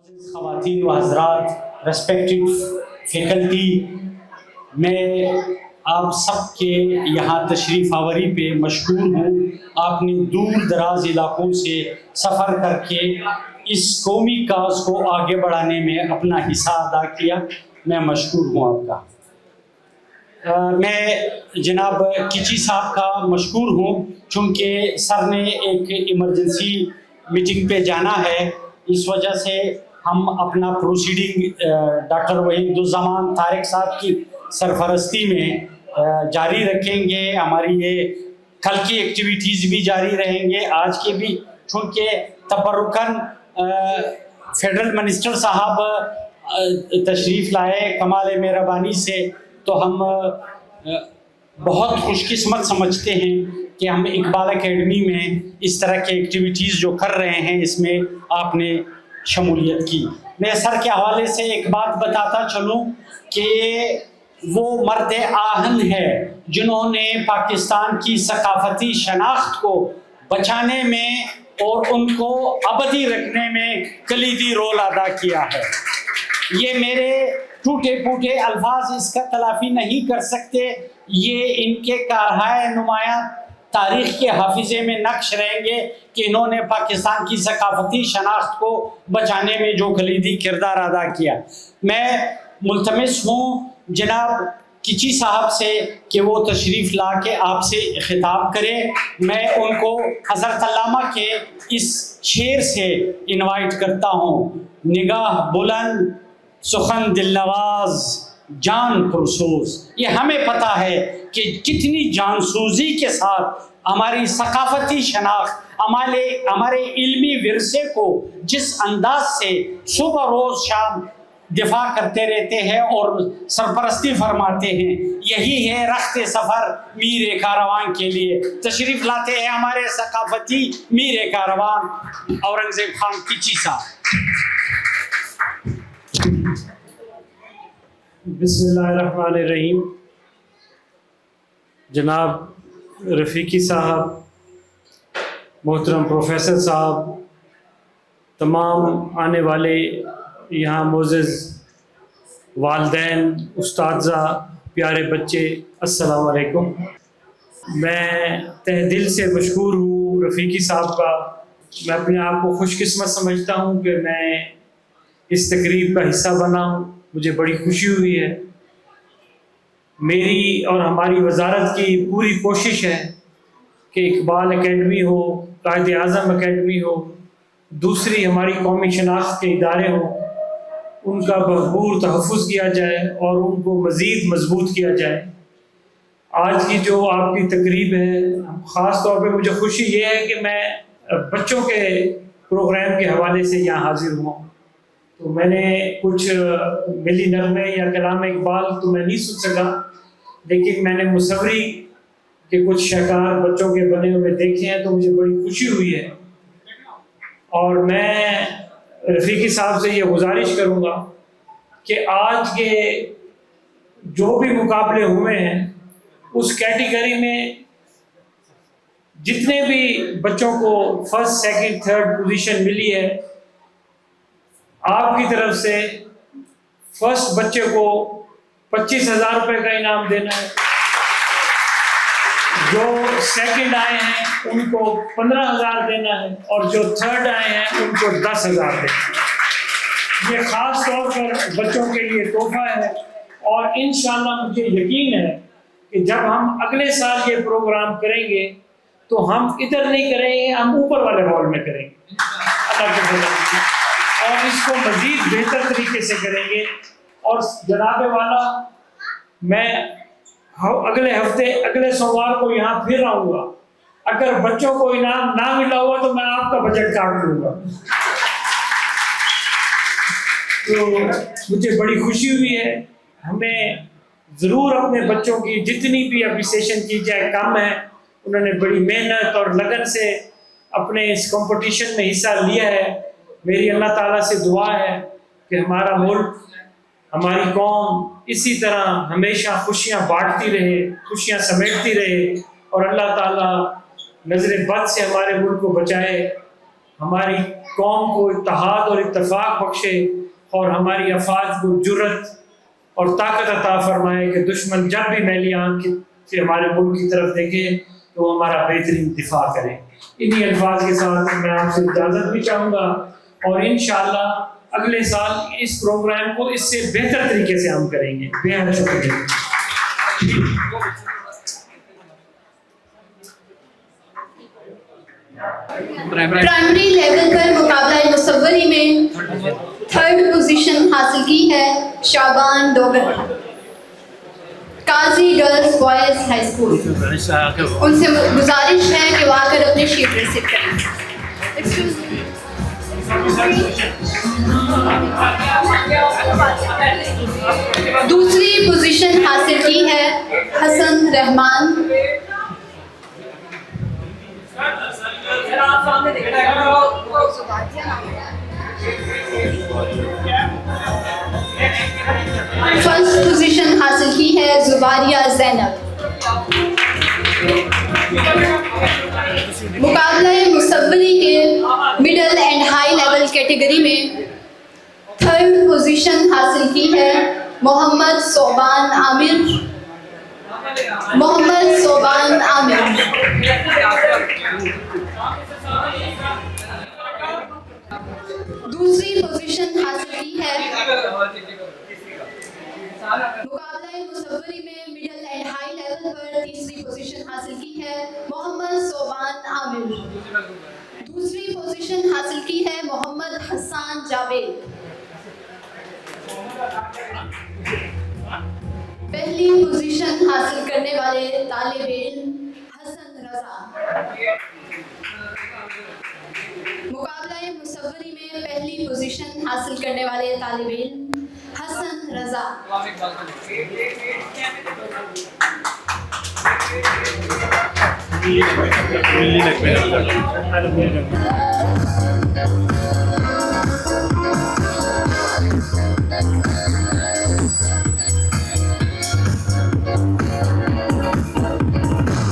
ख़वातीन व हज़रात, respected faculty, मैं आप सब के यहाँ तशरीफ़ आवरी पे मशकूर हूँ। आपने दूर दराज इलाक़ों से सफ़र करके इस कौमी काज को आगे बढ़ाने में अपना हिस्सा अदा किया, मैं मशकूर हूँ आपका। मैं जनाब किची साहब का मशकूर हूँ, चूँकि सर ने एक इमरजेंसी मीटिंग पे जाना है, इस वजह से हम अपना प्रोसीडिंग डॉक्टर वहीदुज़्ज़मान तारिक साहब की सरफरस्ती में जारी रखेंगे। हमारी ये कल की एक्टिविटीज़ भी जारी रहेंगे, आज के भी, चूँकि तबरुकन फेडरल मिनिस्टर साहब तशरीफ़ लाए कमाल मेहरबानी से, तो हम बहुत खुशकिस्मत समझते हैं कि हम इकबाल एकेडमी में इस तरह के एक्टिविटीज़ जो कर रहे हैं इसमें आपने शमूलियत की। मैं सर के हवाले से एक बात बताता चलूँ कि वो मर्द आहन है जिन्होंने पाकिस्तान की सकाफती शनाख्त को बचाने में और उनको अबदी रखने में कलीदी रोल अदा किया है। ये मेरे टूटे फूटे अल्फाज इसका तलाफ़ी नहीं कर सकते, ये इनके कारहाय नुमायाँ तारीख़ के हाफिज़े में नक्श रहेंगे कि इन्होंने पाकिस्तान की सकाफती शनाख्त को बचाने में जो कलीदी किरदार अदा किया। मैं मुल्तमिस हूँ जनाब किची साहब से कि वो तशरीफ़ ला के आपसे खिताब करें। मैं उनको हज़रत अल्लामा के इस शेर से इनवाइट करता हूँ, निगाह बुलंद सुखन दिलनवाज जान पुरसोज। ये हमें पता है कि कितनी जानसूजी के साथ हमारी सकाफती शनाख्त, हमारे इल्मी विरसे को जिस अंदाज से सुबह रोज़ शाम दिफा करते रहते हैं और सरपरस्ती फरमाते हैं, यही है रख्ते सफ़र मीर कारवान के लिए तशरीफ़ लाते हैं हमारे सकाफती मीर कारवान औरंगज़ेब खान किची साहब। बिस्मिल्लाहिर्रहमानिर्रहीम। जनाब रफ़ीकी साहब, मोहतरम प्रोफेसर साहब, तमाम आने वाले यहाँ मोअज़्ज़ज़ वालिदैन, उस्ताज़ा, प्यारे बच्चे, अस्सलाम वालेकुम। मैं तहे दिल से मशकूर हूँ रफ़ीकी साहब का। मैं अपने आप को खुशकिस्मत समझता हूँ कि मैं इस तकरीब का हिस्सा बना हूँ, मुझे बड़ी खुशी हुई है। मेरी और हमारी वज़ारत की पूरी कोशिश है कि इकबाल एकेडमी हो, कायद आज़म एकेडमी हो, दूसरी हमारी कौमी शनाख्त के इदारे हों, उनका भरपूर तहफ़्फ़ुज़ किया जाए और उनको मज़ीद मजबूत किया जाए। आज की जो आपकी तकरीब है, ख़ास तौर पे मुझे खुशी ये है कि मैं बच्चों के प्रोग्राम के हवाले से यहाँ हाज़िर हुआ। तो मैंने कुछ मिली नग़मे या कलाम इकबाल तो मैं नहीं सुन सका, लेकिन मैंने मुसव्वरी के कुछ शकार बच्चों के बने हुए देखे हैं, तो मुझे बड़ी खुशी हुई है। और मैं रफ़ीकी साहब से ये गुजारिश करूँगा कि आज के जो भी मुकाबले हुए हैं उस कैटेगरी में जितने भी बच्चों को फर्स्ट, सेकंड, थर्ड पोजीशन मिली है, आपकी तरफ से फर्स्ट बच्चे को 25,000 रुपये का इनाम देना है, जो सेकंड आए हैं उनको 15,000 देना है और जो थर्ड आए हैं उनको 10,000 देना है। ये ख़ास तौर पर बच्चों के लिए तोहफा है और इंशाअल्लाह मुझे यकीन है कि जब हम अगले साल ये प्रोग्राम करेंगे तो हम इधर नहीं करेंगे, हम ऊपर वाले हॉल में करेंगे अल्लाह के फज़ल, और इसको मज़ीद बेहतर तरीके से करेंगे। और जनाबे वाला, मैं अगले हफ्ते अगले सोमवार को यहाँ फिर आऊँगा। अगर बच्चों को इनाम ना मिला हुआ तो मैं आपका बजट काट लूँगा। तो मुझे बड़ी खुशी हुई है। हमें ज़रूर अपने बच्चों की जितनी भी अप्रिसिएशन की जाए कम है। उन्होंने बड़ी मेहनत और लगन से अपने इस कंपटीशन में हिस्सा लिया है। मेरी अल्लाह ताला से दुआ है कि हमारा मुल्क, हमारी कौम इसी तरह हमेशा खुशियाँ बांटती रहे, खुशियाँ समेटती रहे और अल्लाह ताला नज़र बद से हमारे मुल्क को बचाए। हमारी कौम को इत्तेहाद और इत्तेफाक बख्शे और हमारी अफवाज को जुर्रत और ताकत अता फरमाए कि दुश्मन जब भी मैली आंख से हमारे मुल्क की तरफ देखे तो हमारा बेहतरीन दिफा करें। इन्हीं अल्फाज के साथ मैं आपसे इजाज़त भी चाहूँगा और इंशाअल्लाह अगले साल इस प्रोग्राम को इससे बेहतर तरीके से हम करेंगे। बेहद शुक्रिया। प्राइमरी लेवल पर मुकाबला मुसव्वरी में 3rd पोजीशन हासिल की है शाबान डोगर, काजी गर्ल्स बॉयज हाई स्कूल। उनसे गुजारिश है कि वो आकर अपनी शीट रिसीव करें। दूसरी पोजीशन हासिल की है हसन रहमान, फर्स्ट पोजीशन हासिल की है जुबारिया ज़ैनब। मुकाबला मुसव्वरी के middle and high level category में 3rd पोजीशन हासिल की है मोहम्मद सोबान आमिर। दूसरी पोजीशन हासिल की है मुकाबला मुसव्वरी में मिडल एंड हाई लेवल पर। तीसरी पोजीशन हासिल की है मोहम्मद सोबान आमिर। दूसरी पोजीशन हासिल की है मोहम्मद हसन जावेद। पहली पोजीशन हासिल करने वाले तालिब इल्म हसन रजा। मुकाबला मुसव्वरी में पहली पोजीशन हासिल करने वाले तालिब इल्म हसन रजा।